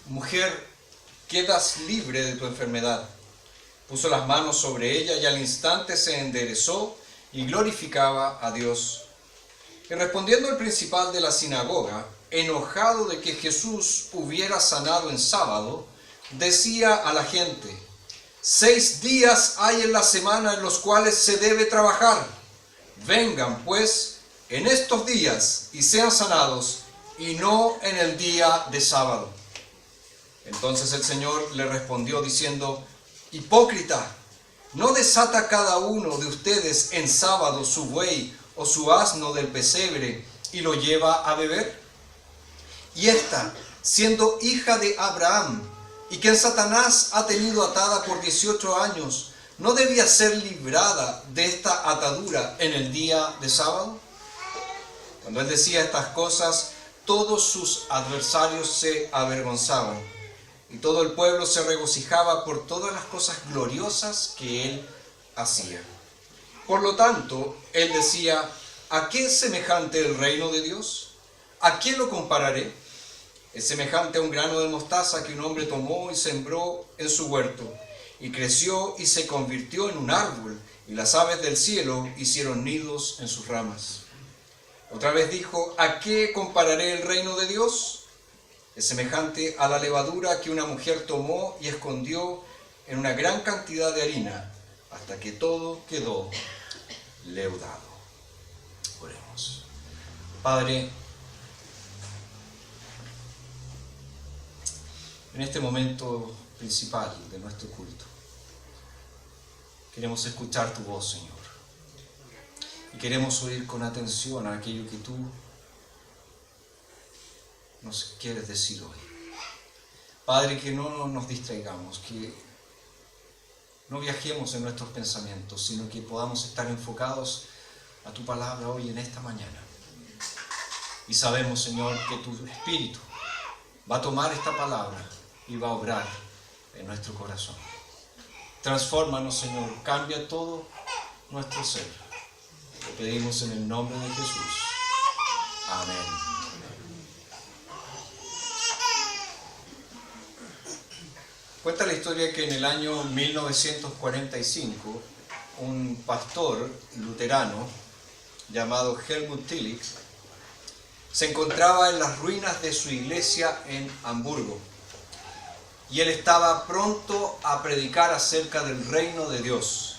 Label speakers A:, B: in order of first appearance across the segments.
A: mujer, quedas libre de tu enfermedad. Puso las manos sobre ella y al instante se enderezó y glorificaba a Dios. Y respondiendo el principal de la sinagoga, enojado de que Jesús hubiera sanado en sábado, decía a la gente: 6 días hay en la semana en los cuales se debe trabajar. Vengan, pues, en estos días y sean sanados, y no en el día de sábado. Entonces el Señor le respondió diciendo: hipócrita, ¿no desata cada uno de ustedes en sábado su buey o su asno del pesebre y lo lleva a beber? Y esta, siendo hija de Abraham, y quien Satanás ha tenido atada por 18 años, ¿no debía ser librada de esta atadura en el día de sábado? Cuando él decía estas cosas, todos sus adversarios se avergonzaban, y todo el pueblo se regocijaba por todas las cosas gloriosas que él hacía. Por lo tanto, él decía: ¿a qué es semejante el reino de Dios? ¿A quién lo compararé? Es semejante a un grano de mostaza que un hombre tomó y sembró en su huerto, y creció y se convirtió en un árbol, y las aves del cielo hicieron nidos en sus ramas. Otra vez dijo: ¿a qué compararé el reino de Dios? Es semejante a la levadura que una mujer tomó y escondió en una gran cantidad de harina, hasta que todo quedó leudado. Oremos. Padre, en este momento principal de nuestro culto, queremos escuchar tu voz, Señor. Y queremos oír con atención a aquello que tú nos quieres decir hoy. Padre, que no nos distraigamos, que no viajemos en nuestros pensamientos, sino que podamos estar enfocados a tu palabra hoy en esta mañana. Y sabemos, Señor, que tu Espíritu va a tomar esta palabra y va a obrar en nuestro corazón. Transfórmanos, Señor, cambia todo nuestro ser. Lo pedimos en el nombre de Jesús. Amén. Cuenta la historia que en el año 1945, un pastor luterano llamado Helmut Tillich se encontraba en las ruinas de su iglesia en Hamburgo. Y él estaba pronto a predicar acerca del reino de Dios.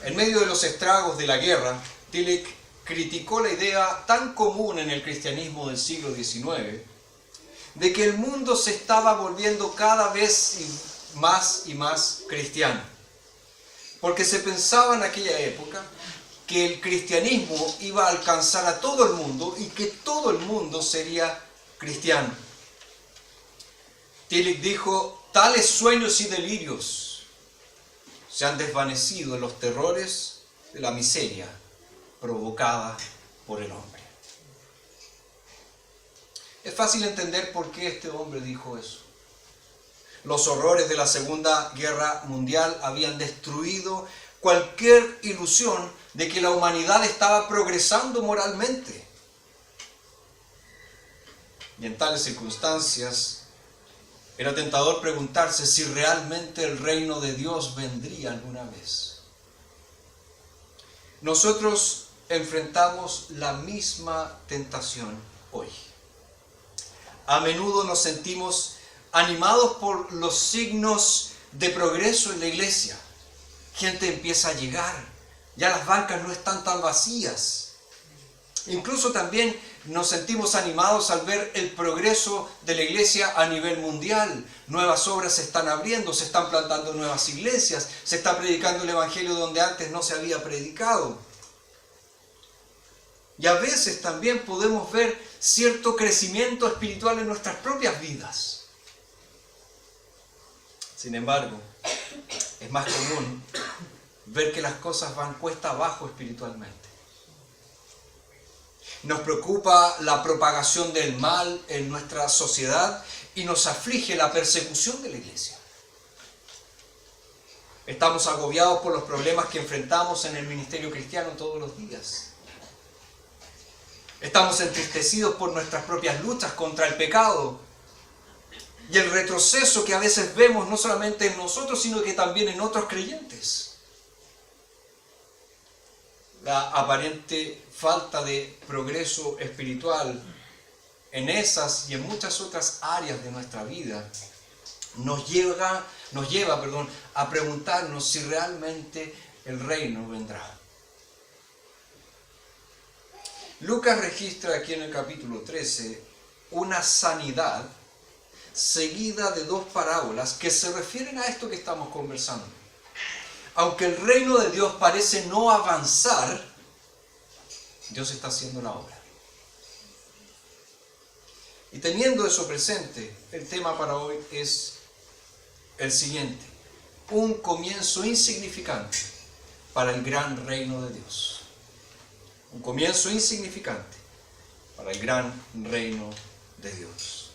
A: En medio de los estragos de la guerra, Tillich criticó la idea tan común en el cristianismo del siglo XIX de que el mundo se estaba volviendo cada vez y más cristiano. Porque se pensaba en aquella época que el cristianismo iba a alcanzar a todo el mundo y que todo el mundo sería cristiano. Tillich dijo: tales sueños y delirios se han desvanecido en los terrores de la miseria provocada por el hombre. Es fácil entender por qué este hombre dijo eso. Los horrores de la Segunda Guerra Mundial habían destruido cualquier ilusión de que la humanidad estaba progresando moralmente. Y en tales circunstancias, era tentador preguntarse si realmente el reino de Dios vendría alguna vez. Nosotros enfrentamos la misma tentación hoy. A menudo nos sentimos animados por los signos de progreso en la iglesia. Gente empieza a llegar, ya las bancas no están tan vacías. Incluso también nos sentimos animados al ver el progreso de la iglesia a nivel mundial. Nuevas obras se están abriendo, se están plantando nuevas iglesias, se está predicando el evangelio donde antes no se había predicado. Y a veces también podemos ver cierto crecimiento espiritual en nuestras propias vidas. Sin embargo, es más común ver que las cosas van cuesta abajo espiritualmente. Nos preocupa la propagación del mal en nuestra sociedad y nos aflige la persecución de la iglesia. Estamos agobiados por los problemas que enfrentamos en el ministerio cristiano todos los días. Estamos entristecidos por nuestras propias luchas contra el pecado y el retroceso que a veces vemos no solamente en nosotros, sino que también en otros creyentes. La aparente falta de progreso espiritual en esas y en muchas otras áreas de nuestra vida nos lleva, a preguntarnos si realmente el reino vendrá. Lucas registra aquí en el capítulo 13 una sanidad seguida de dos parábolas que se refieren a esto que estamos conversando. Aunque el reino de Dios parece no avanzar, Dios está haciendo la obra. Y teniendo eso presente, el tema para hoy es el siguiente: un comienzo insignificante para el gran reino de Dios. Un comienzo insignificante para el gran reino de Dios.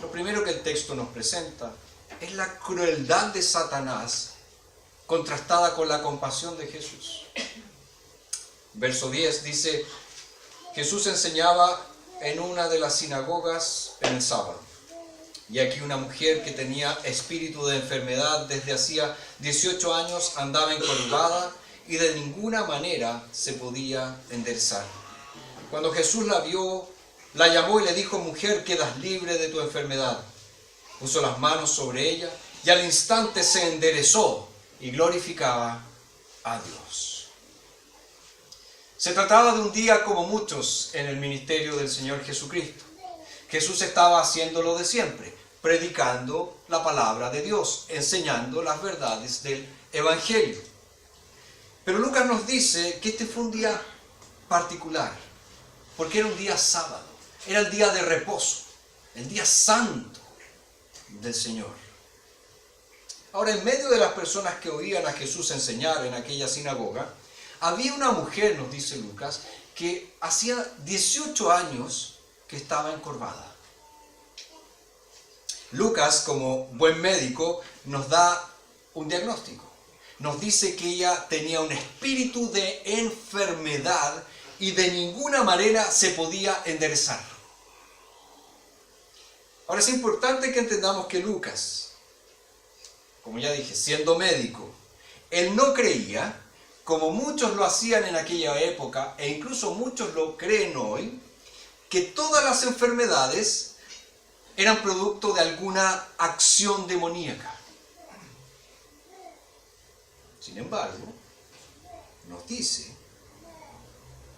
A: Lo primero que el texto nos presenta es la crueldad de Satanás contrastada con la compasión de Jesús. Verso 10 dice: Jesús enseñaba en una de las sinagogas en el sábado. Y aquí una mujer que tenía espíritu de enfermedad desde hacía 18 años andaba encorvada y de ninguna manera se podía enderezar. Cuando Jesús la vio, la llamó y le dijo: mujer, quedas libre de tu enfermedad. Puso las manos sobre ella y al instante se enderezó y glorificaba a Dios. Se trataba de un día como muchos en el ministerio del Señor Jesucristo. Jesús estaba haciendo lo de siempre, predicando la palabra de Dios, enseñando las verdades del Evangelio. Pero Lucas nos dice que este fue un día particular, porque era un día sábado, era el día de reposo, el día santo del Señor. Ahora, en medio de las personas que oían a Jesús enseñar en aquella sinagoga, había una mujer, nos dice Lucas, que hacía 18 años que estaba encorvada. Lucas, como buen médico, nos da un diagnóstico. Nos dice que ella tenía un espíritu de enfermedad y de ninguna manera se podía enderezar. Ahora es importante que entendamos que Lucas, como ya dije, siendo médico, él no creía, como muchos lo hacían en aquella época, e incluso muchos lo creen hoy, que todas las enfermedades eran producto de alguna acción demoníaca. Sin embargo, nos dice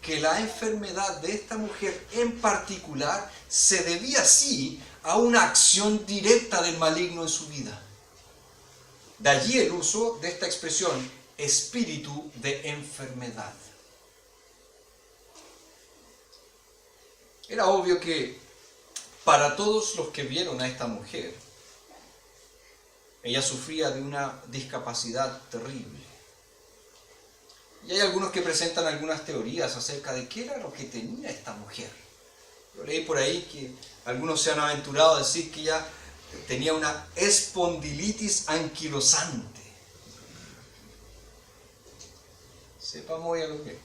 A: que la enfermedad de esta mujer en particular se debía sí a una acción directa del maligno en su vida. De allí el uso de esta expresión, espíritu de enfermedad. Era obvio que para todos los que vieron a esta mujer, ella sufría de una discapacidad terrible. Y hay algunos que presentan algunas teorías acerca de qué era lo que tenía esta mujer. Yo leí por ahí que algunos se han aventurado a decir que ella tenía una espondilitis anquilosante. Sepamos hoy a lo que es.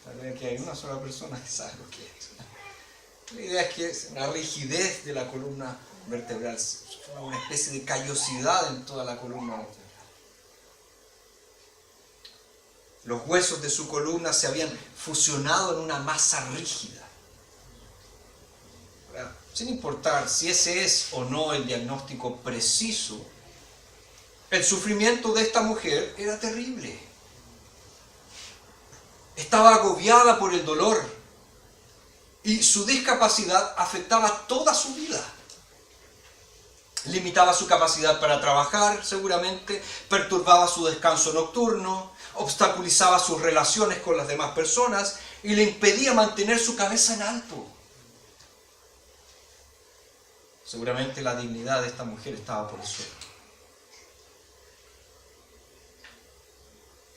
A: Tal vez que hay una sola persona que sabe lo que es. La idea es que es una rigidez de la columna vertebral, una especie de callosidad en toda la columna vertebral. Los huesos de su columna se habían fusionado en una masa rígida. Ahora, sin importar si ese es o no el diagnóstico preciso, el sufrimiento de esta mujer era terrible. Estaba agobiada por el dolor y su discapacidad afectaba toda su vida. Limitaba su capacidad para trabajar, seguramente, perturbaba su descanso nocturno, obstaculizaba sus relaciones con las demás personas y le impedía mantener su cabeza en alto. Seguramente la dignidad de esta mujer estaba por el suelo.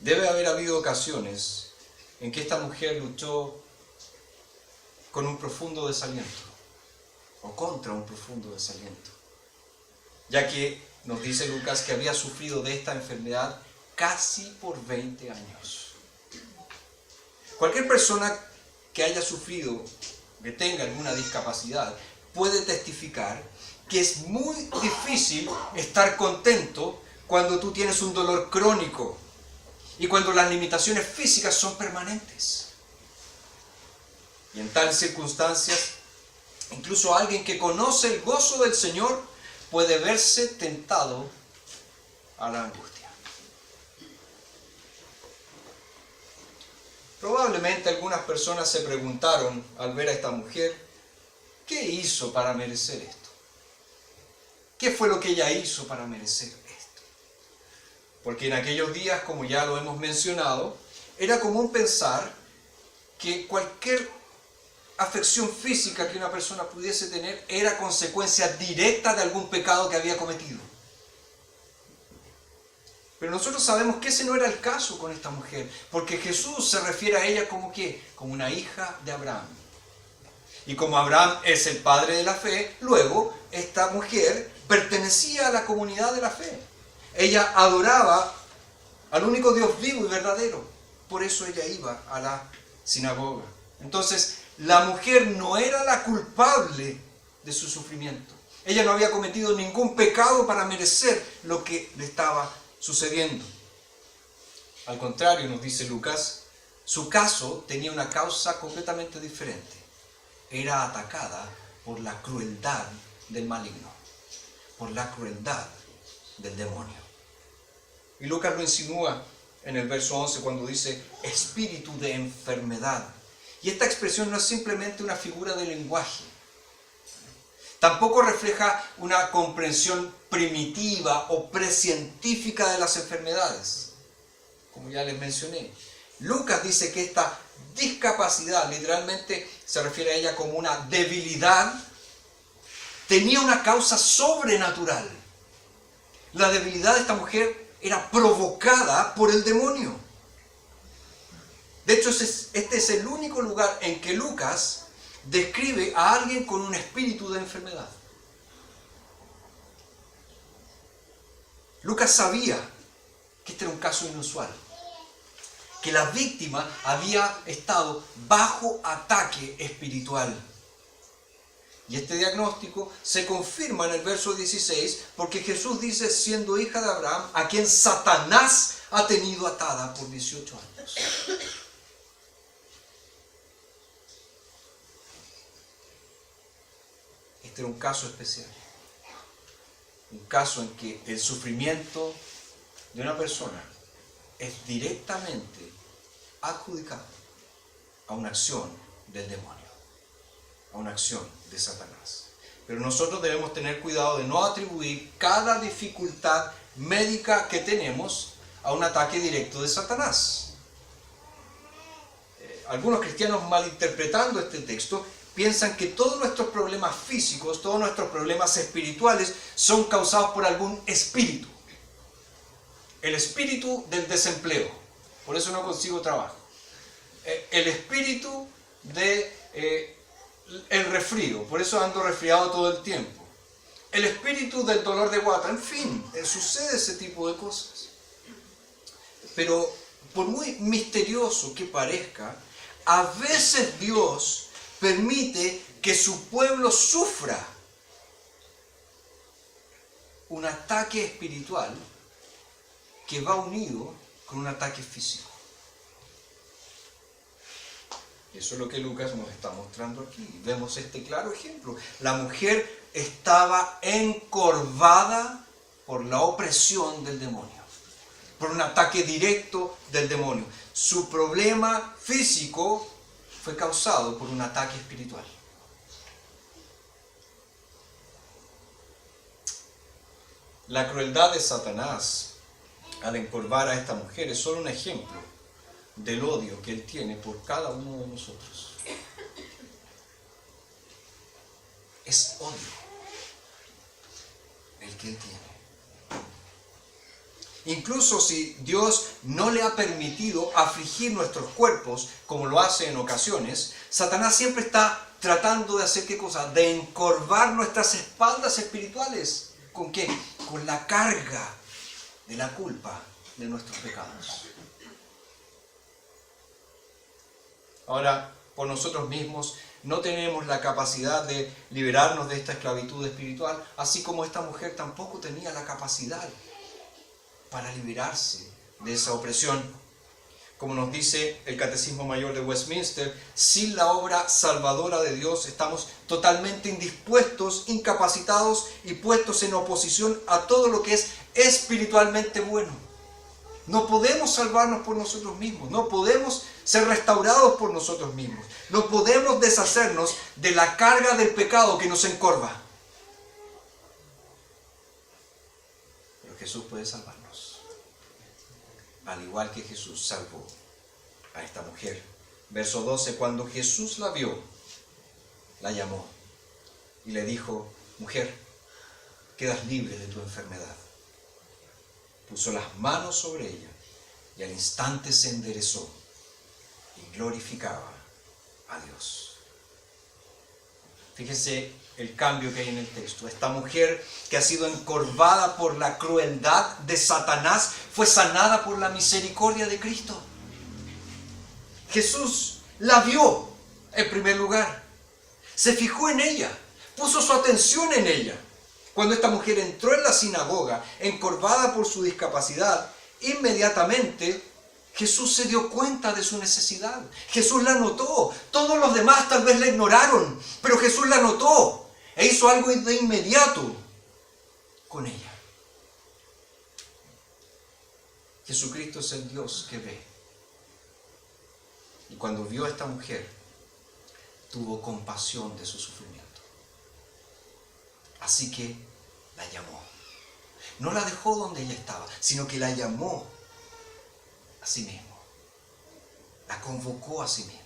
A: Debe haber habido ocasiones en que esta mujer luchó con un profundo desaliento o contra un profundo desaliento, ya que nos dice Lucas que había sufrido de esta enfermedad casi por 20 años. Cualquier persona que haya sufrido, que tenga alguna discapacidad, puede testificar que es muy difícil estar contento cuando tú tienes un dolor crónico y cuando las limitaciones físicas son permanentes. Y en tales circunstancias, incluso alguien que conoce el gozo del Señor puede verse tentado a la angustia. Probablemente algunas personas se preguntaron al ver a esta mujer, ¿qué hizo para merecer esto? ¿Qué fue lo que ella hizo para merecer esto? Porque en aquellos días, como ya lo hemos mencionado, era común pensar que cualquier afección física que una persona pudiese tener era consecuencia directa de algún pecado que había cometido. Pero nosotros sabemos que ese no era el caso con esta mujer, porque Jesús se refiere a ella como ¿qué? Como una hija de Abraham. Y como Abraham es el padre de la fe, luego esta mujer pertenecía a la comunidad de la fe. Ella adoraba al único Dios vivo y verdadero. Por eso ella iba a la sinagoga. Entonces, la mujer no era la culpable de su sufrimiento. Ella no había cometido ningún pecado para merecer lo que le estaba sucediendo. Al contrario, nos dice Lucas, su caso tenía una causa completamente diferente. Era atacada por la crueldad del maligno, por la crueldad del demonio. Y Lucas lo insinúa en el verso 11 cuando dice espíritu de enfermedad. Y esta expresión no es simplemente una figura de lenguaje. Tampoco refleja una comprensión primitiva o precientífica de las enfermedades, como ya les mencioné. Lucas dice que esta discapacidad, literalmente se refiere a ella como una debilidad, tenía una causa sobrenatural. La debilidad de esta mujer era provocada por el demonio. De hecho, este es el único lugar en que Lucas describe a alguien con un espíritu de enfermedad. Lucas sabía que este era un caso inusual, que la víctima había estado bajo ataque espiritual. Y este diagnóstico se confirma en el verso 16, porque Jesús dice, siendo hija de Abraham, a quien Satanás ha tenido atada por 18 años. Este era un caso especial. Un caso en que el sufrimiento de una persona es directamente adjudicado a una acción del demonio, a una acción de Satanás. Pero nosotros debemos tener cuidado de no atribuir cada dificultad médica que tenemos a un ataque directo de Satanás. Algunos cristianos, malinterpretando este texto, piensan que todos nuestros problemas físicos, todos nuestros problemas espirituales son causados por algún espíritu. El espíritu del desempleo, por eso no consigo trabajo. El espíritu de el resfrío, por eso ando resfriado todo el tiempo. El espíritu del dolor de guata, en fin, sucede ese tipo de cosas. Pero por muy misterioso que parezca, a veces Dios permite que su pueblo sufra un ataque espiritual que va unido con un ataque físico. Eso es lo que Lucas nos está mostrando aquí. Vemos este claro ejemplo. La mujer estaba encorvada por la opresión del demonio, por un ataque directo del demonio. Su problema físico fue causado por un ataque espiritual. La crueldad de Satanás al encorvar a esta mujer es solo un ejemplo del odio que él tiene por cada uno de nosotros. Es odio el que él tiene. Incluso si Dios no le ha permitido afligir nuestros cuerpos, como lo hace en ocasiones, Satanás siempre está tratando de hacer ¿qué cosa? De encorvar nuestras espaldas espirituales. ¿Con qué? Con la carga de la culpa de nuestros pecados. Ahora, por nosotros mismos, no tenemos la capacidad de liberarnos de esta esclavitud espiritual, así como esta mujer tampoco tenía la capacidad para liberarse de esa opresión. Como nos dice el Catecismo Mayor de Westminster, sin la obra salvadora de Dios estamos totalmente indispuestos, incapacitados y puestos en oposición a todo lo que es espiritualmente bueno. No podemos salvarnos por nosotros mismos, no podemos ser restaurados por nosotros mismos, no podemos deshacernos de la carga del pecado que nos encorva. Pero Jesús puede salvarnos, al igual que Jesús salvó a esta mujer. Verso 12, cuando Jesús la vio, la llamó y le dijo: mujer, quedas libre de tu enfermedad. Puso las manos sobre ella y al instante se enderezó y glorificaba a Dios. Fíjense el cambio que hay en el texto. Esta mujer que ha sido encorvada por la crueldad de Satanás fue sanada por la misericordia de Cristo. Jesús la vio en primer lugar, se fijó en ella, puso su atención en ella. Cuando esta mujer entró en la sinagoga, encorvada por su discapacidad, inmediatamente Jesús se dio cuenta de su necesidad. Jesús la notó. Todos los demás tal vez la ignoraron, pero Jesús la notó e hizo algo de inmediato con ella. Jesucristo es el Dios que ve. Y cuando vio a esta mujer, tuvo compasión de su sufrimiento. Así que la llamó. No la dejó donde ella estaba, sino que la llamó a sí mismo. La convocó a sí mismo.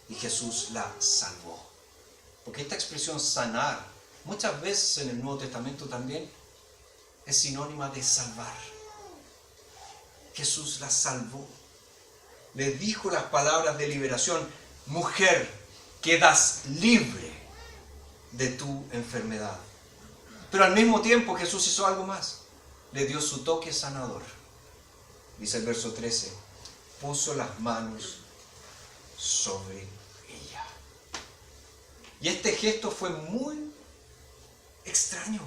A: Y Jesús la salvó. Porque esta expresión sanar, muchas veces en el Nuevo Testamento también es sinónima de salvar. Jesús la salvó. Le dijo las palabras de liberación: mujer, quedas libre de tu enfermedad. Pero al mismo tiempo Jesús hizo algo más. Le dio su toque sanador. Dice el verso 13: puso las manos sobre ella. Y este gesto fue muy extraño.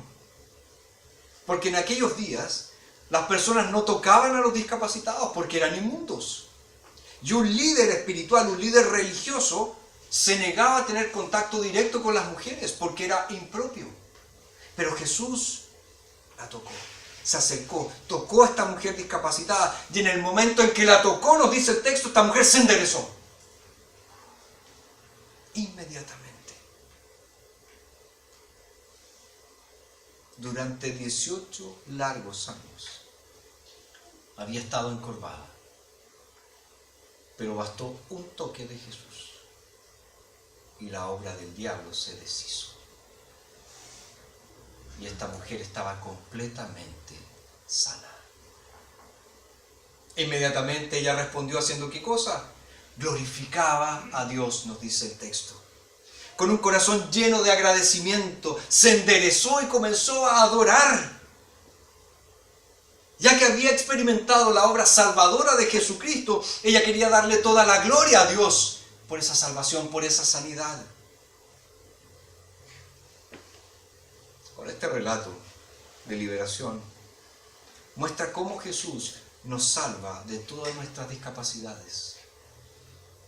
A: Porque en aquellos días las personas no tocaban a los discapacitados porque eran inmundos. Y un líder espiritual, un líder religioso, se negaba a tener contacto directo con las mujeres porque era impropio. Pero Jesús la tocó, se acercó, tocó a esta mujer discapacitada, y en el momento en que la tocó, nos dice el texto, esta mujer se enderezó. Inmediatamente. Durante 18 largos años había estado encorvada, pero bastó un toque de Jesús y la obra del diablo se deshizo. Y esta mujer estaba completamente sana. Inmediatamente ella respondió haciendo ¿qué cosa? Glorificaba a Dios, nos dice el texto. Con un corazón lleno de agradecimiento, se enderezó y comenzó a adorar. Ya que había experimentado la obra salvadora de Jesucristo, ella quería darle toda la gloria a Dios por esa salvación, por esa sanidad. Ahora, este relato de liberación muestra cómo Jesús nos salva de todas nuestras discapacidades,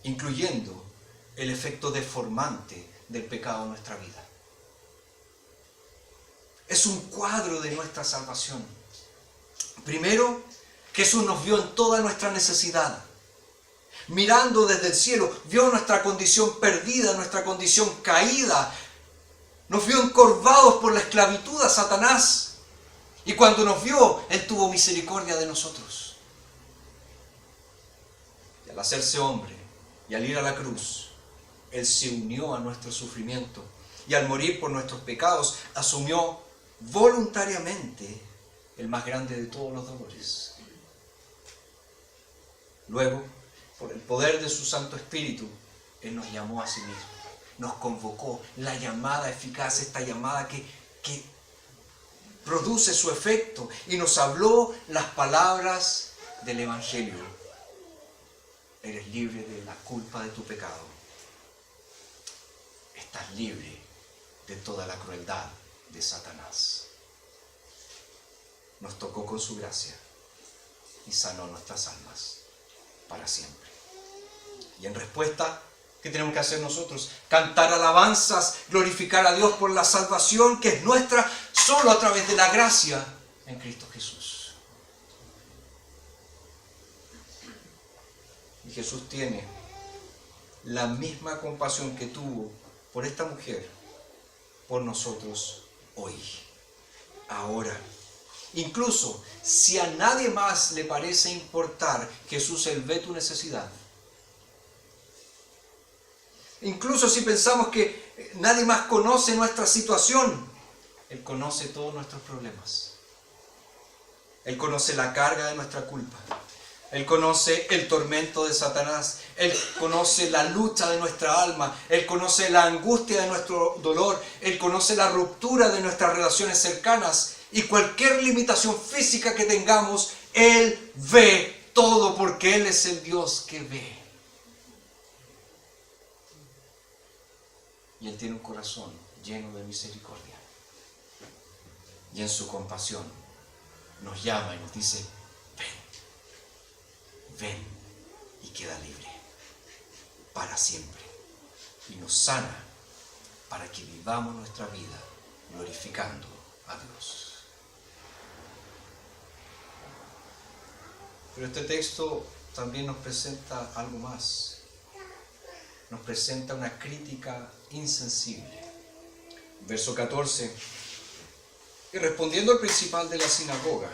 A: incluyendo el efecto deformante del pecado en nuestra vida. Es un cuadro de nuestra salvación. Primero, Jesús nos vio en toda nuestra necesidad. Mirando desde el cielo, vio nuestra condición perdida, nuestra condición caída. Nos vio encorvados por la esclavitud a Satanás. Y cuando nos vio, Él tuvo misericordia de nosotros. Y al hacerse hombre y al ir a la cruz, Él se unió a nuestro sufrimiento. Y al morir por nuestros pecados, asumió voluntariamente el más grande de todos los dolores. Luego, por el poder de su Santo Espíritu, Él nos llamó a sí mismo. Nos convocó, la llamada eficaz, esta llamada que produce su efecto, y nos habló las palabras del Evangelio. Eres libre de la culpa de tu pecado estás libre de toda la crueldad de Satanás. Nos tocó con su gracia y sanó nuestras almas para siempre. Y en respuesta, ¿qué tenemos que hacer nosotros? Cantar alabanzas, glorificar a Dios por la salvación que es nuestra solo a través de la gracia en Cristo Jesús. Y Jesús tiene la misma compasión que tuvo por esta mujer, por nosotros hoy, ahora. Incluso si a nadie más le parece importar, Jesús, Él ve tu necesidad. Incluso si pensamos que nadie más conoce nuestra situación, Él conoce todos nuestros problemas. Él conoce la carga de nuestra culpa. Él conoce el tormento de Satanás. Él conoce la lucha de nuestra alma. Él conoce la angustia de nuestro dolor. Él conoce la ruptura de nuestras relaciones cercanas. Y cualquier limitación física que tengamos, Él ve todo porque Él es el Dios que ve. Y Él tiene un corazón lleno de misericordia. Y en su compasión nos llama y nos dice, ven y queda libre para siempre. Y nos sana para que vivamos nuestra vida glorificando a Dios. Pero este texto también nos presenta algo más. Nos presenta una crítica insensible. Verso 14. Y respondiendo al principal de la sinagoga,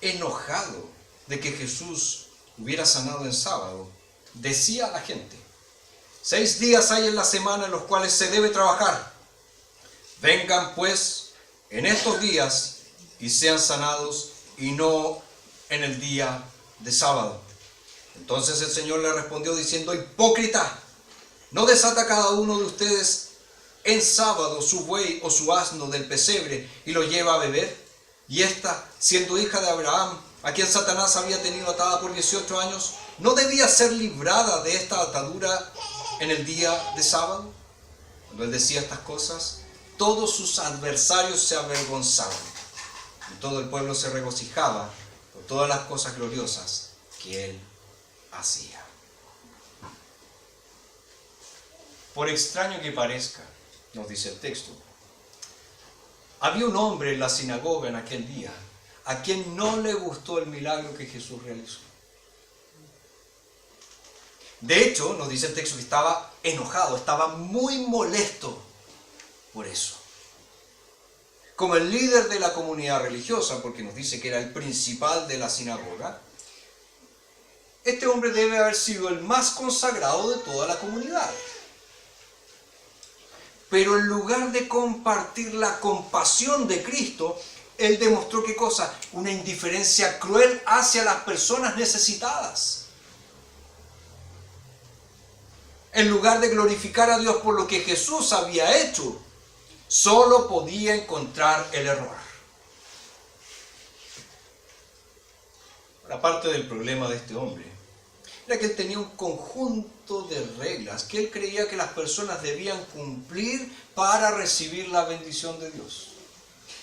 A: enojado de que Jesús hubiera sanado en sábado, decía a la gente, 6 días hay en la semana en los cuales se debe trabajar. Vengan pues en estos días y sean sanados y no en el día de sábado. Entonces el Señor le respondió diciendo, hipócrita, ¿no desata cada uno de ustedes en sábado su buey o su asno del pesebre y lo lleva a beber? Y esta, siendo hija de Abraham, a quien Satanás había tenido atada por 18 años, ¿no debía ser librada de esta atadura en el día de sábado? Cuando él decía estas cosas, todos sus adversarios se avergonzaban, y todo el pueblo se regocijaba por todas las cosas gloriosas que él hacía. Por extraño que parezca, nos dice el texto, había un hombre en la sinagoga en aquel día a quien no le gustó el milagro que Jesús realizó. De hecho, nos dice el texto que estaba enojado, estaba muy molesto por eso. Como el líder de la comunidad religiosa, porque nos dice que era el principal de la sinagoga, este hombre debe haber sido el más consagrado de toda la comunidad. Pero en lugar de compartir la compasión de Cristo, él demostró ¿qué cosa? Una indiferencia cruel hacia las personas necesitadas. En lugar de glorificar a Dios por lo que Jesús había hecho, solo podía encontrar el error. La parte del problema de este hombre era que él tenía un conjunto de reglas que él creía que las personas debían cumplir para recibir la bendición de Dios.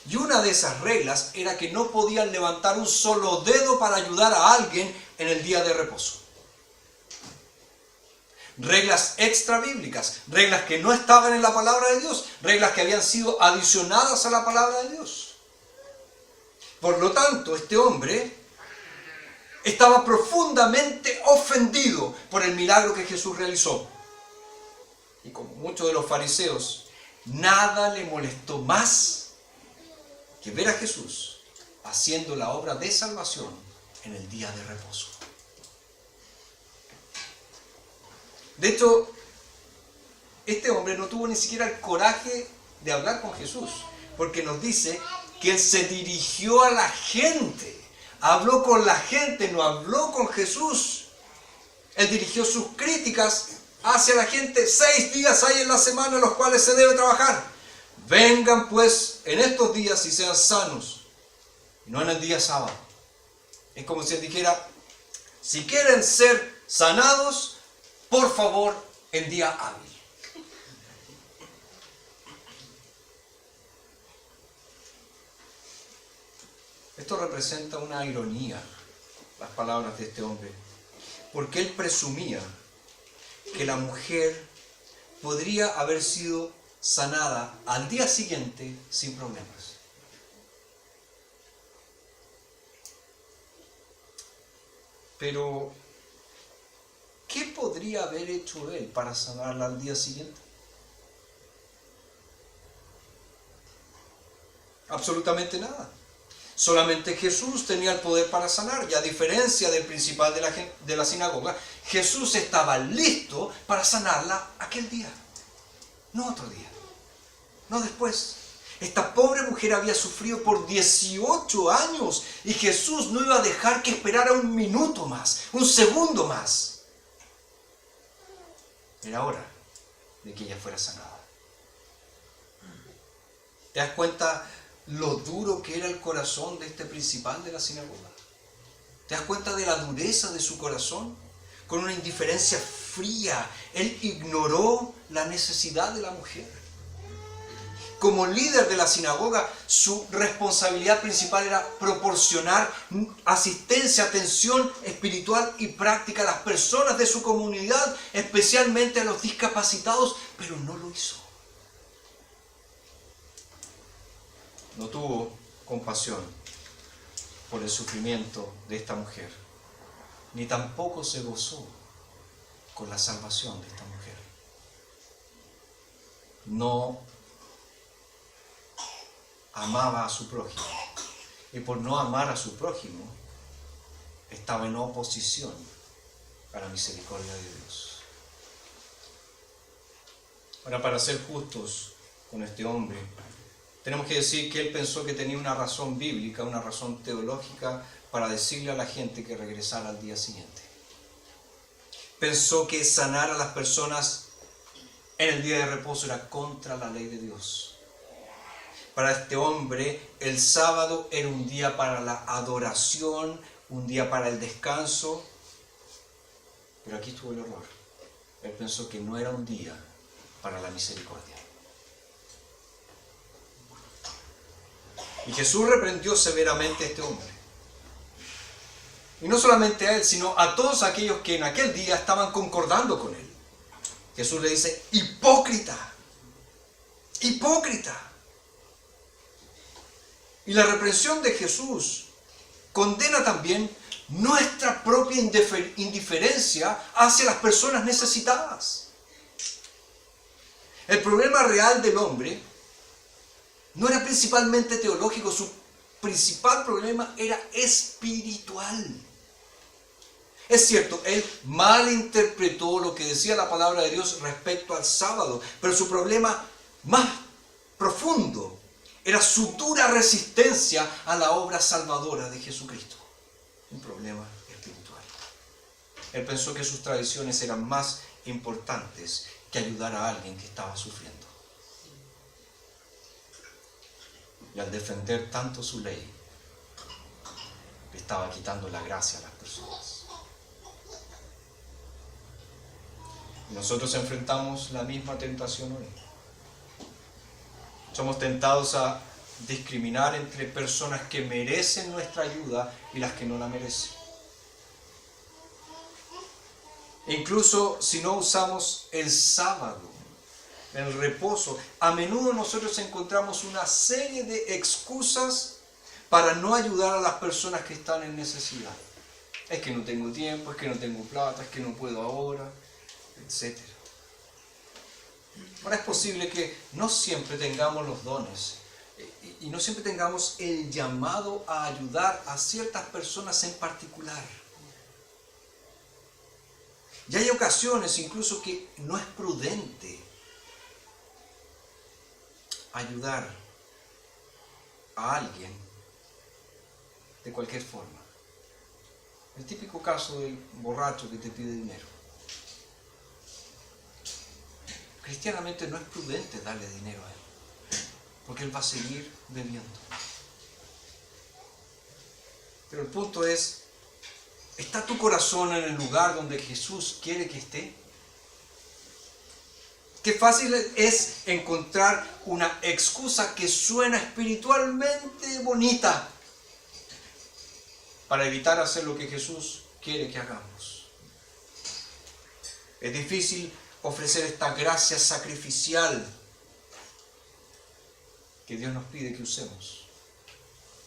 A: Y una de esas reglas era que no podían levantar un solo dedo para ayudar a alguien en el día de reposo. Reglas extra bíblicas, reglas que no estaban en la palabra de Dios, reglas que habían sido adicionadas a la palabra de Dios. Por lo tanto, este hombre estaba profundamente ofendido por el milagro que Jesús realizó. Y como muchos de los fariseos, nada le molestó más que ver a Jesús haciendo la obra de salvación en el día de reposo. De hecho, este hombre no tuvo ni siquiera el coraje de hablar con Jesús, porque nos dice que él se dirigió a la gente, habló con la gente, no habló con Jesús. Él dirigió sus críticas hacia la gente. 6 días hay en la semana en los cuales se debe trabajar. Vengan pues en estos días y sean sanos, y no en el día sábado. Es como si él dijera, si quieren ser sanados, por favor, en día hábil. Esto representa una ironía, las palabras de este hombre, porque él presumía que la mujer podría haber sido sanada al día siguiente sin problemas. Pero, ¿qué podría haber hecho él para sanarla al día siguiente? Absolutamente nada. Solamente Jesús tenía el poder para sanar, y a diferencia del principal de la sinagoga, Jesús estaba listo para sanarla aquel día, no otro día, no después. Esta pobre mujer había sufrido por 18 años y Jesús no iba a dejar que esperara un minuto más, un segundo más. Era hora de que ella fuera sanada. ¿Te das cuenta lo duro que era el corazón de este principal de la sinagoga? ¿Te das cuenta de la dureza de su corazón? Con una indiferencia fría, él ignoró la necesidad de la mujer. Como líder de la sinagoga, su responsabilidad principal era proporcionar asistencia, atención espiritual y práctica a las personas de su comunidad, especialmente a los discapacitados, pero no lo hizo. No tuvo compasión por el sufrimiento de esta mujer, ni tampoco se gozó con la salvación de esta mujer. No amaba a su prójimo, y por no amar a su prójimo estaba en oposición a la misericordia de Dios. Ahora, para ser justos con este hombre, tenemos que decir que él pensó que tenía una razón bíblica, una razón teológica para decirle a la gente que regresara al día siguiente. Pensó que sanar a las personas en el día de reposo era contra la ley de Dios. Para este hombre, el sábado era un día para la adoración, un día para el descanso. Pero aquí estuvo el error. Él pensó que no era un día para la misericordia. Y Jesús reprendió severamente a este hombre. Y no solamente a él, sino a todos aquellos que en aquel día estaban concordando con él. Jesús le dice: hipócrita, hipócrita. Y la reprensión de Jesús condena también nuestra propia indiferencia hacia las personas necesitadas. El problema real del hombre no era principalmente teológico, su principal problema era espiritual. Es cierto, él malinterpretó lo que decía la palabra de Dios respecto al sábado, pero su problema más profundo era su dura resistencia a la obra salvadora de Jesucristo. Un problema espiritual. Él pensó que sus tradiciones eran más importantes que ayudar a alguien que estaba sufriendo. Y al defender tanto su ley, le estaba quitando la gracia a las personas. Y nosotros enfrentamos la misma tentación hoy. Somos tentados a discriminar entre personas que merecen nuestra ayuda y las que no la merecen. Incluso si no usamos el sábado, el reposo, a menudo nosotros encontramos una serie de excusas para no ayudar a las personas que están en necesidad. Es que no tengo tiempo, es que no tengo plata, es que no puedo ahora, etc. Ahora, es posible que no siempre tengamos los dones y no siempre tengamos el llamado a ayudar a ciertas personas en particular. Y hay ocasiones incluso que no es prudente ayudar a alguien de cualquier forma. El típico caso del borracho que te pide dinero. Cristianamente no es prudente darle dinero a él, porque él va a seguir bebiendo. Pero el punto es, ¿está tu corazón en el lugar donde Jesús quiere que esté? Qué fácil es encontrar una excusa que suena espiritualmente bonita, para evitar hacer lo que Jesús quiere que hagamos. Es difícil ofrecer esta gracia sacrificial que Dios nos pide que usemos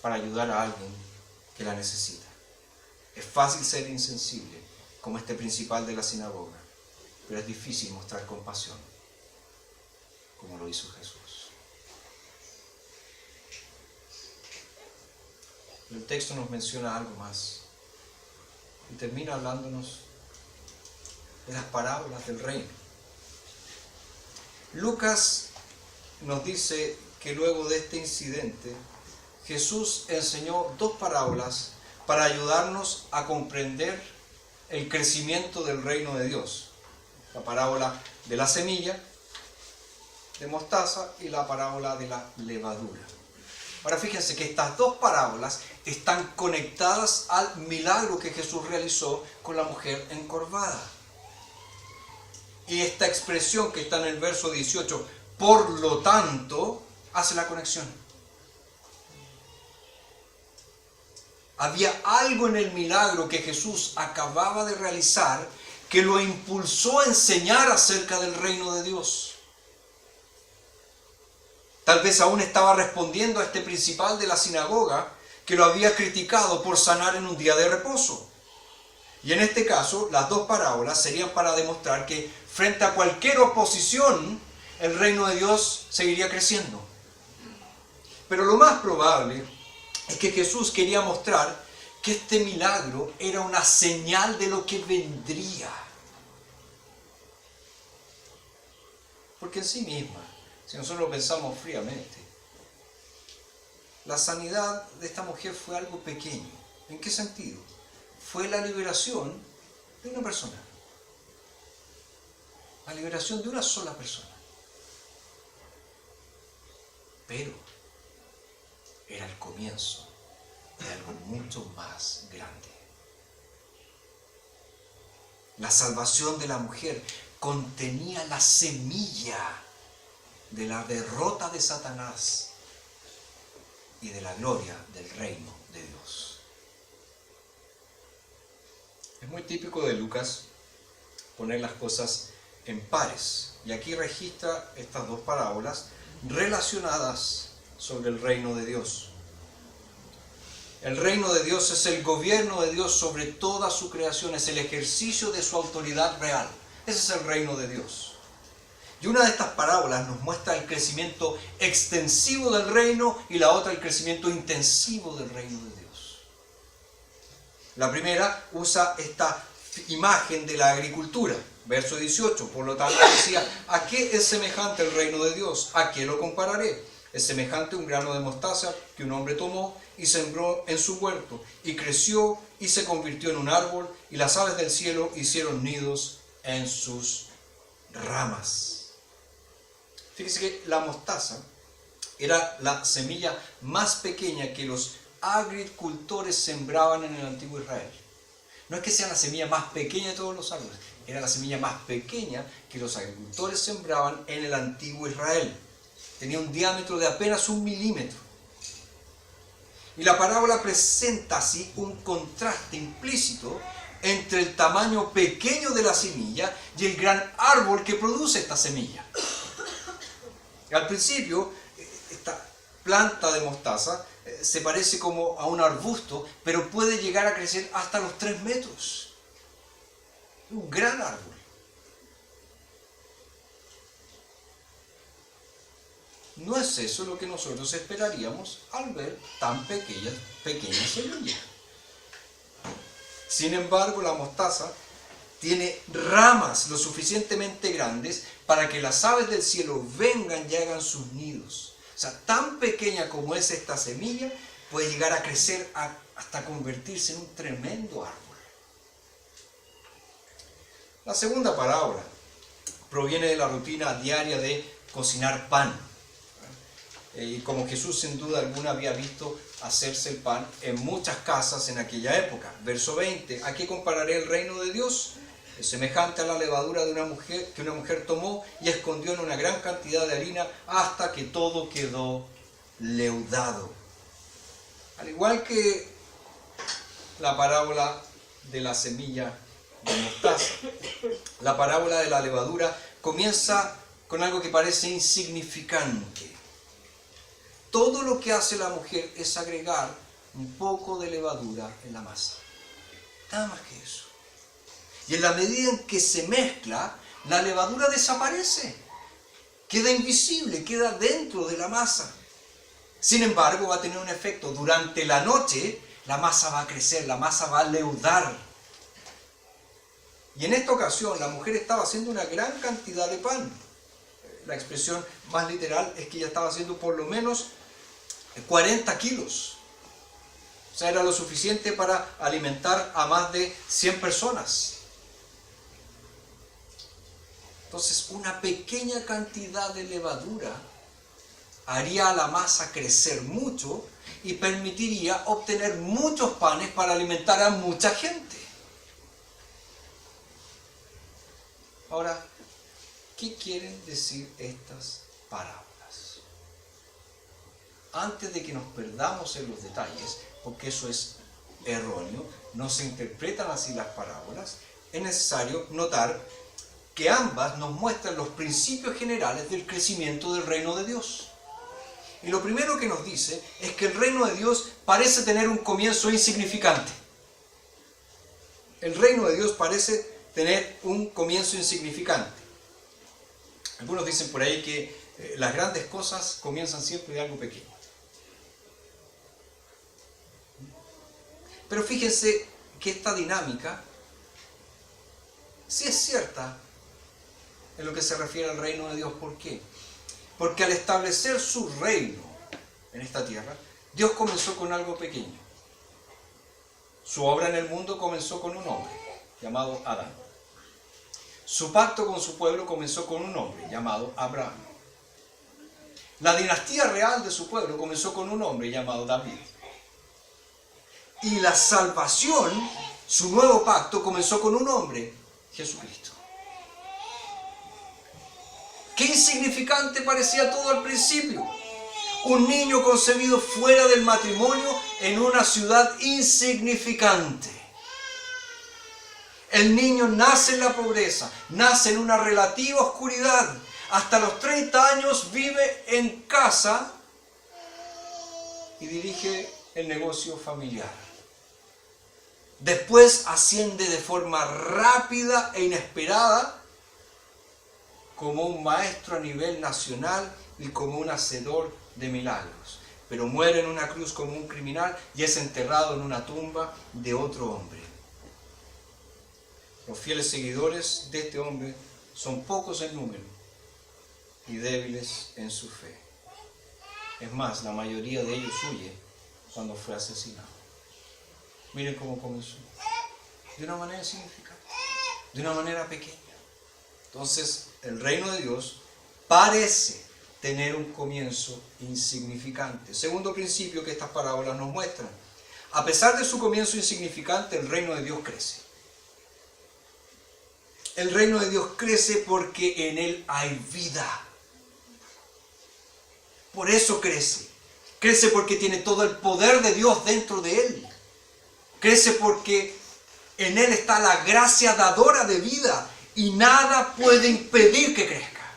A: para ayudar a alguien que la necesita. Es fácil ser insensible, como este principal de la sinagoga, pero es difícil mostrar compasión, como lo hizo Jesús. El texto nos menciona algo más y termina hablándonos de las parábolas del reino. Lucas nos dice que luego de este incidente, Jesús enseñó dos parábolas para ayudarnos a comprender el crecimiento del reino de Dios. La parábola de la semilla de mostaza y la parábola de la levadura. Ahora fíjense que estas dos parábolas están conectadas al milagro que Jesús realizó con la mujer encorvada. Y esta expresión que está en el verso 18, por lo tanto, hace la conexión. Había algo en el milagro que Jesús acababa de realizar que lo impulsó a enseñar acerca del reino de Dios. Tal vez aún estaba respondiendo a este principal de la sinagoga que lo había criticado por sanar en un día de reposo. Y en este caso, las dos parábolas serían para demostrar que frente a cualquier oposición, el reino de Dios seguiría creciendo. Pero lo más probable es que Jesús quería mostrar que este milagro era una señal de lo que vendría. Porque en sí misma, si nosotros lo pensamos fríamente, la sanidad de esta mujer fue algo pequeño. ¿En qué sentido? Fue la liberación de una persona. La liberación de una sola persona. Pero era el comienzo de algo mucho más grande. La salvación de la mujer contenía la semilla de la derrota de Satanás y de la gloria del reino de Dios. Es muy típico de Lucas poner las cosas en pares, y aquí registra estas dos parábolas relacionadas sobre el reino de Dios. El reino de Dios es el gobierno de Dios sobre toda su creación, es el ejercicio de su autoridad real. Ese es el reino de Dios. Y una de estas parábolas nos muestra el crecimiento extensivo del reino y la otra el crecimiento intensivo del reino de Dios. La primera usa esta imagen de la agricultura. Verso 18, por lo tanto decía, ¿a qué es semejante el reino de Dios? ¿A qué lo compararé? Es semejante a un grano de mostaza que un hombre tomó y sembró en su huerto, y creció y se convirtió en un árbol, y las aves del cielo hicieron nidos en sus ramas. Fíjense que la mostaza era la semilla más pequeña que los agricultores sembraban en el antiguo Israel. No es que sea la semilla más pequeña de todos los árboles, era la semilla más pequeña que los agricultores sembraban en el antiguo Israel. Tenía un diámetro de apenas 1 milímetro. Y la parábola presenta así un contraste implícito entre el tamaño pequeño de la semilla y el gran árbol que produce esta semilla. Al principio, esta planta de mostaza se parece como a un arbusto, pero puede llegar a crecer hasta los 3 metros. Un gran árbol. No es eso lo que nosotros esperaríamos al ver tan pequeña semilla. Sin embargo, la mostaza tiene ramas lo suficientemente grandes para que las aves del cielo vengan y hagan sus nidos. O sea, tan pequeña como es esta semilla, puede llegar a crecer hasta convertirse en un tremendo árbol. La segunda parábola proviene de la rutina diaria de cocinar pan. Y como Jesús sin duda alguna había visto hacerse el pan en muchas casas en aquella época. Verso 20, ¿a qué compararé el reino de Dios? Es semejante a la levadura de una mujer que una mujer tomó y escondió en una gran cantidad de harina hasta que todo quedó leudado. Al igual que la parábola de la semilla de mostaza. La parábola de la levadura comienza con algo que parece insignificante. Todo lo que hace la mujer es agregar un poco de levadura en la masa. Nada más que eso. Y en la medida en que se mezcla, la levadura desaparece. Queda invisible, queda dentro de la masa. Sin embargo, va a tener un efecto. Durante la noche, la masa va a crecer, la masa va a leudar. Y en esta ocasión, la mujer estaba haciendo una gran cantidad de pan. La expresión más literal es que ella estaba haciendo por lo menos 40 kilos. O sea, era lo suficiente para alimentar a más de 100 personas. Entonces, una pequeña cantidad de levadura haría a la masa crecer mucho y permitiría obtener muchos panes para alimentar a mucha gente. Ahora, ¿qué quieren decir estas parábolas? Antes de que nos perdamos en los detalles, porque eso es erróneo, no se interpretan así las parábolas, es necesario notar que ambas nos muestran los principios generales del crecimiento del reino de Dios. Y lo primero que nos dice es que el reino de Dios parece tener un comienzo insignificante. El reino de Dios parece tener un comienzo insignificante. Algunos dicen por ahí que las grandes cosas comienzan siempre de algo pequeño. Pero fíjense que esta dinámica sí es cierta en lo que se refiere al reino de Dios. ¿Por qué? Porque al establecer su reino en esta tierra, Dios comenzó con algo pequeño. Su obra en el mundo comenzó con un hombre llamado Adán. Su pacto con su pueblo comenzó con un hombre llamado Abraham. La dinastía real de su pueblo comenzó con un hombre llamado David. Y la salvación, su nuevo pacto, comenzó con un hombre, Jesucristo. Qué insignificante parecía todo al principio. Un niño concebido fuera del matrimonio en una ciudad insignificante. El niño nace en la pobreza, nace en una relativa oscuridad. Hasta los 30 años vive en casa y dirige el negocio familiar. Después asciende de forma rápida e inesperada como un maestro a nivel nacional y como un hacedor de milagros. Pero muere en una cruz como un criminal y es enterrado en una tumba de otro hombre. Los fieles seguidores de este hombre son pocos en número y débiles en su fe. Es más, la mayoría de ellos huye cuando fue asesinado. Miren cómo comenzó. De una manera insignificante, de una manera pequeña. Entonces, el reino de Dios parece tener un comienzo insignificante. Segundo principio que estas parábolas nos muestran. A pesar de su comienzo insignificante, el reino de Dios crece. El reino de Dios crece porque en él hay vida. Por eso crece. Crece porque tiene todo el poder de Dios dentro de él. Crece porque en él está la gracia dadora de vida y nada puede impedir que crezca.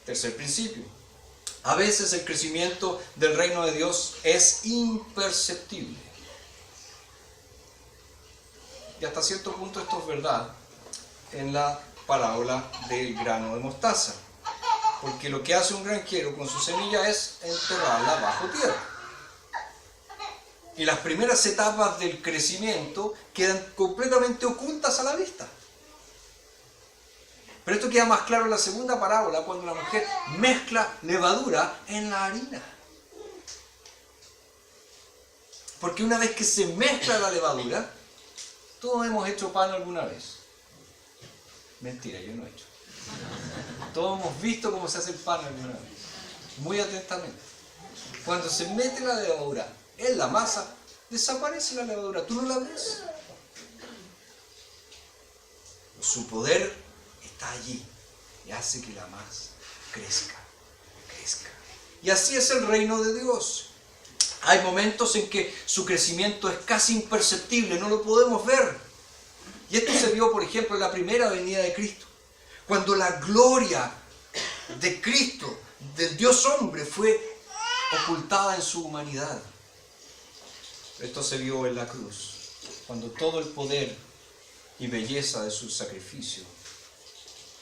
A: Tercer principio. A veces el crecimiento del reino de Dios es imperceptible. Y hasta cierto punto esto es verdad en la parábola del grano de mostaza. Porque lo que hace un granjero con su semilla es enterrarla bajo tierra. Y las primeras etapas del crecimiento quedan completamente ocultas a la vista. Pero esto queda más claro en la segunda parábola, cuando la mujer mezcla levadura en la harina. Porque una vez que se mezcla la levadura, todos hemos hecho pan alguna vez. Mentira, yo no he hecho. Todos hemos visto cómo se hace el pan alguna vez. Muy atentamente. Cuando se mete la levadura en la masa, desaparece la levadura. ¿Tú no la ves? Su poder está allí y hace que la masa crezca. Y así es el reino de Dios. Hay momentos en que su crecimiento es casi imperceptible, no lo podemos ver. Y esto se vio, por ejemplo, en la primera venida de Cristo, cuando la gloria de Cristo, del Dios hombre, fue ocultada en su humanidad. Esto se vio en la cruz, cuando todo el poder y belleza de su sacrificio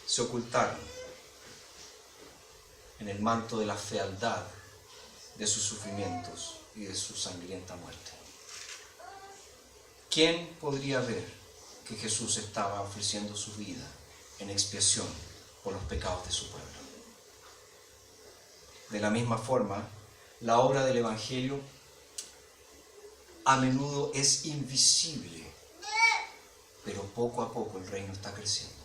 A: se ocultaron en el manto de la fealdad de sus sufrimientos y de su sangrienta muerte. ¿Quién podría ver que Jesús estaba ofreciendo su vida en expiación por los pecados de su pueblo? De la misma forma, la obra del Evangelio a menudo es invisible, pero poco a poco el reino está creciendo.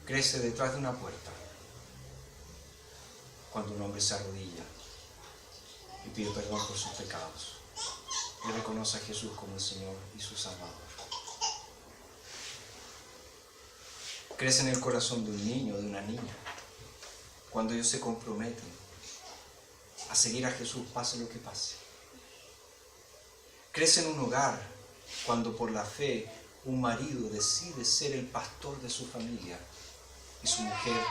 A: Crece detrás de una puerta cuando un hombre se arrodilla y pide perdón por sus pecados y reconoce a Jesús como el Señor y su Salvador. Crece en el corazón de un niño o de una niña cuando ellos se comprometen a seguir a Jesús pase lo que pase. Crece en un hogar cuando por la fe un marido decide ser el pastor de su familia y su mujer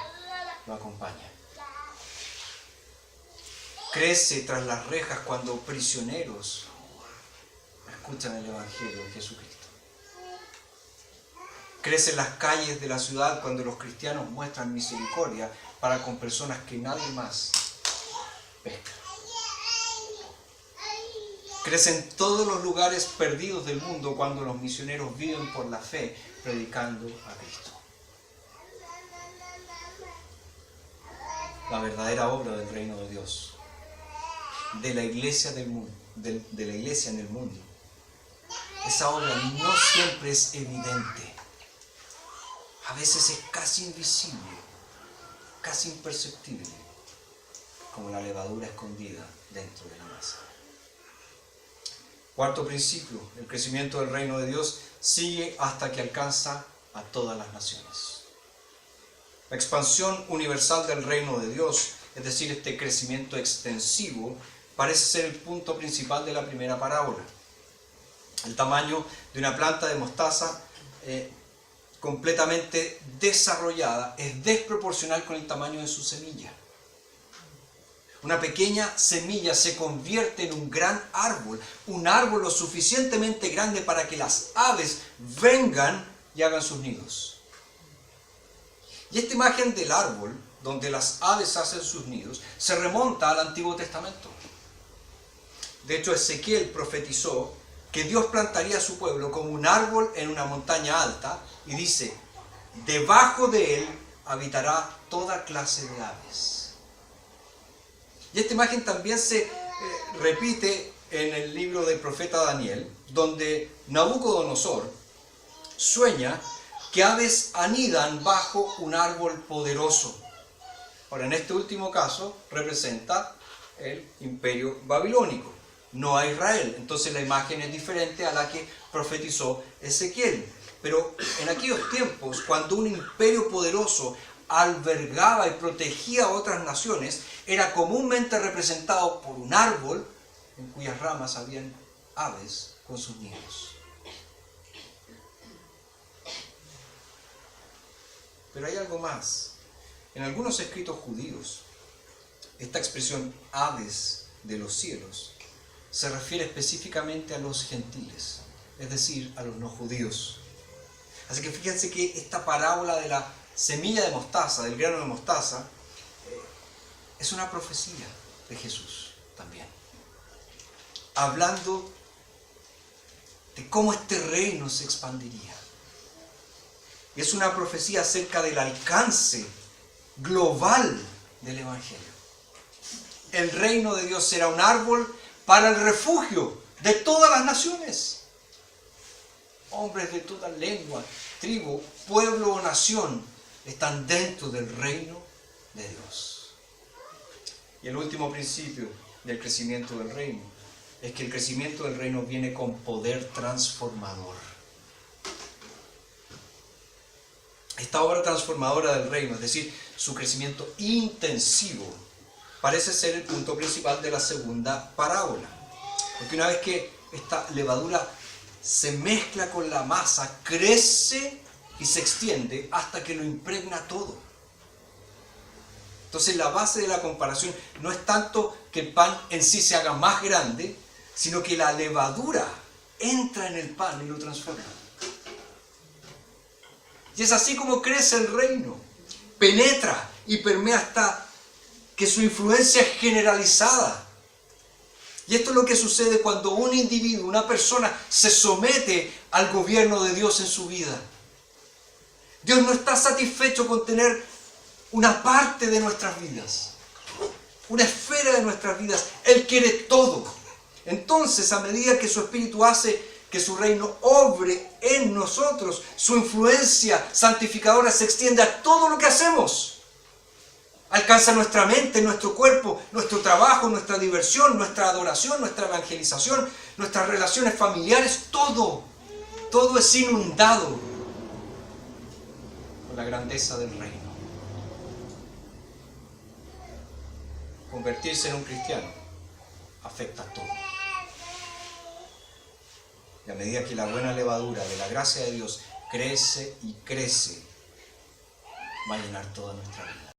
A: lo acompaña. Crece tras las rejas cuando prisioneros escuchan el Evangelio de Jesucristo. Crece en las calles de la ciudad cuando los cristianos muestran misericordia para con personas que nadie más pesca. Crece en todos los lugares perdidos del mundo cuando los misioneros viven por la fe predicando a Cristo. La verdadera obra del reino de Dios, de la iglesia del mundo, de la iglesia en el mundo, esa obra no siempre es evidente. A veces es casi invisible, casi imperceptible, como la levadura escondida dentro de la masa. Cuarto principio, el crecimiento del reino de Dios sigue hasta que alcanza a todas las naciones. La expansión universal del reino de Dios, es decir, este crecimiento extensivo, parece ser el punto principal de la primera parábola. El tamaño de una planta de mostaza completamente desarrollada es desproporcional con el tamaño de su semilla. Una pequeña semilla se convierte en un gran árbol, un árbol lo suficientemente grande para que las aves vengan y hagan sus nidos. Y esta imagen del árbol, donde las aves hacen sus nidos, se remonta al Antiguo Testamento. De hecho, Ezequiel profetizó que Dios plantaría a su pueblo como un árbol en una montaña alta y dice, debajo de él habitará toda clase de aves. Y esta imagen también se repite en el libro del profeta Daniel, donde Nabucodonosor sueña que aves anidan bajo un árbol poderoso. Ahora, en este último caso representa el imperio babilónico, no a Israel. Entonces la imagen es diferente a la que profetizó Ezequiel. Pero en aquellos tiempos, cuando un imperio poderoso albergaba y protegía a otras naciones, era comúnmente representado por un árbol en cuyas ramas habían aves con sus nidos. Pero hay algo más. En algunos escritos judíos, esta expresión aves de los cielos se refiere específicamente a los gentiles, es decir, a los no judíos. Así que fíjense que esta parábola de la semilla de mostaza, del grano de mostaza, es una profecía de Jesús también. Hablando de cómo este reino se expandiría. Es una profecía acerca del alcance global del Evangelio. El reino de Dios será un árbol para el refugio de todas las naciones. Hombres de toda lengua, tribu, pueblo o nación están dentro del reino de Dios. Y el último principio del crecimiento del reino es que el crecimiento del reino viene con poder transformador. Esta obra transformadora del reino, es decir, su crecimiento intensivo, parece ser el punto principal de la segunda parábola. Porque una vez que esta levadura se mezcla con la masa, crece y se extiende hasta que lo impregna todo. Entonces la base de la comparación no es tanto que el pan en sí se haga más grande, sino que la levadura entra en el pan y lo transforma. Y es así como crece el reino, penetra y permea hasta que su influencia es generalizada. Y esto es lo que sucede cuando un individuo, una persona, se somete al gobierno de Dios en su vida. Dios no está satisfecho con tener una parte de nuestras vidas, una esfera de nuestras vidas. Él quiere todo. Entonces, a medida que su Espíritu hace que su reino obre en nosotros, su influencia santificadora se extiende a todo lo que hacemos. Alcanza nuestra mente, nuestro cuerpo, nuestro trabajo, nuestra diversión, nuestra adoración, nuestra evangelización, nuestras relaciones familiares, todo. Todo es inundado con la grandeza del reino. Convertirse en un cristiano afecta a todo. Y a medida que la buena levadura de la gracia de Dios crece y crece, va a llenar toda nuestra vida.